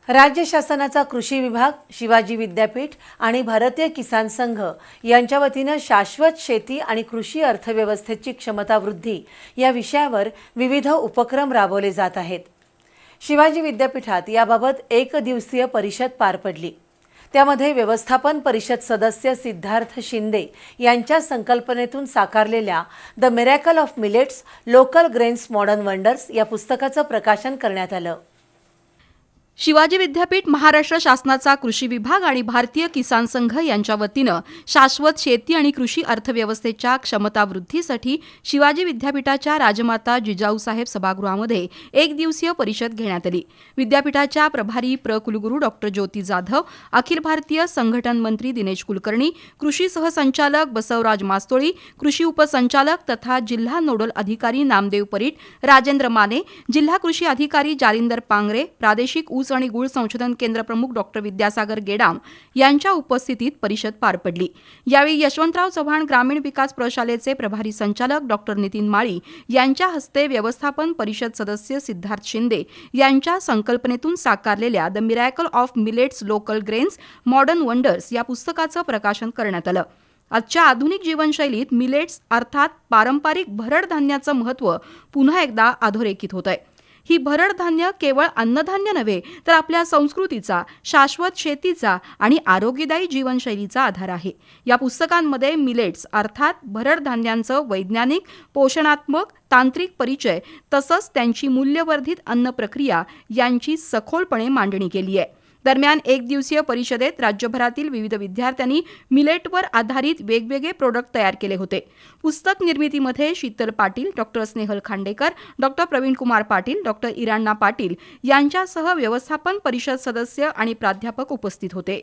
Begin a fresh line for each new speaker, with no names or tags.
राज्य शासनाचा कृषी विभाग, शिवाजी विद्यापीठ आणि भारतीय किसान संघ यांच्या वतीने शाश्वत शेती आणि कृषी अर्थव्यवस्थेची क्षमता वृद्धी या विषयावर विविध उपक्रम राबवले जात आहेत। शिवाजी विद्यापीठात याबाबत एक दिवसीय परिषद पार पडली। त्यामध्ये व्यवस्थापन परिषद सदस्य सिद्धार्थ शिंदे यांच्या संकल्पनेतून साकारलेल्या the miracle of millets local grains modern wonders या पुस्तकाचं प्रकाशन करण्यात आलं।
शिवाजी विद्यापीठ, महाराष्ट्र शासनाचा कृषी विभाग आणि भारतीय किसान संघ यांच्या वतीनं शाश्वत शेती आणि कृषी अर्थव्यवस्थेच्या क्षमता वृद्धीसाठी शिवाजी विद्यापीठाच्या राजमाता जिजाऊसाहेब सभागृहामध्ये एक दिवसीय परिषद घेण्यात आली। विद्यापीठाच्या प्रभारी कुलगुरू डॉक्टर ज्योती जाधव, अखिल भारतीय संघटन मंत्री दिनेश कुलकर्णी, कृषी सहसंचालक बसवराज मास्तोळी, कृषी उपसंचालक तथा जिल्हा नोडल अधिकारी नामदेव परीट, राजेंद्र माने, जिल्हा कृषी अधिकारी जालिंदर पांगरे, प्रादेशिक ऊस आणि गुळ संशोधन केंद्र प्रमुख डॉक्टर विद्यासागर गेडाम यांच्या उपस्थितीत परिषद पार पडली। यावेळी यशवंतराव चव्हाण ग्रामीण विकास प्रशालेचे प्रभारी संचालक डॉक्टर नितीन माळी यांच्या हस्ते व्यवस्थापन परिषद सदस्य सिद्धार्थ शिंदे यांच्या संकल्पनेतून साकारलेल्या the miracle of millets local grains modern wonders या पुस्तकाचं प्रकाशन करण्यात आलं। आजच्या आधुनिक जीवनशैलीत मिलेट्स अर्थात पारंपरिक भरड धान्याचं महत्त्व पुन्हा एकदा अधोरेखित होत आहे। ही भरड धान्य केवळ अन्नधान्य नव्हे तर आपल्या संस्कृतीचा, शाश्वत शेतीचा आणि आरोग्यदायी जीवनशैलीचा आधार आहे। या पुस्तकांमध्ये मिलेट्स अर्थात भरड धान्यांचं वैज्ञानिक, पोषणात्मक, तांत्रिक परिचय तसंच त्यांची मूल्यवर्धित अन्न प्रक्रिया यांची सखोलपणे मांडणी केली आहे। दरम्यान एक दिवसीय परिषदेत राज्यभरातील विविध विद्यार्थ्यांनी मिलेटवर आधारित वेगवेगळे प्रोडक्ट तयार केले होते। पुस्तक निर्मितीमध्ये Sheetal Patil, doctor Snehal Khandekar, doctor Pravin Kumar Patil, doctor Iranna Patil यांच्यासह व्यवस्थापन परिषद सदस्य आणि प्राध्यापक उपस्थित होते।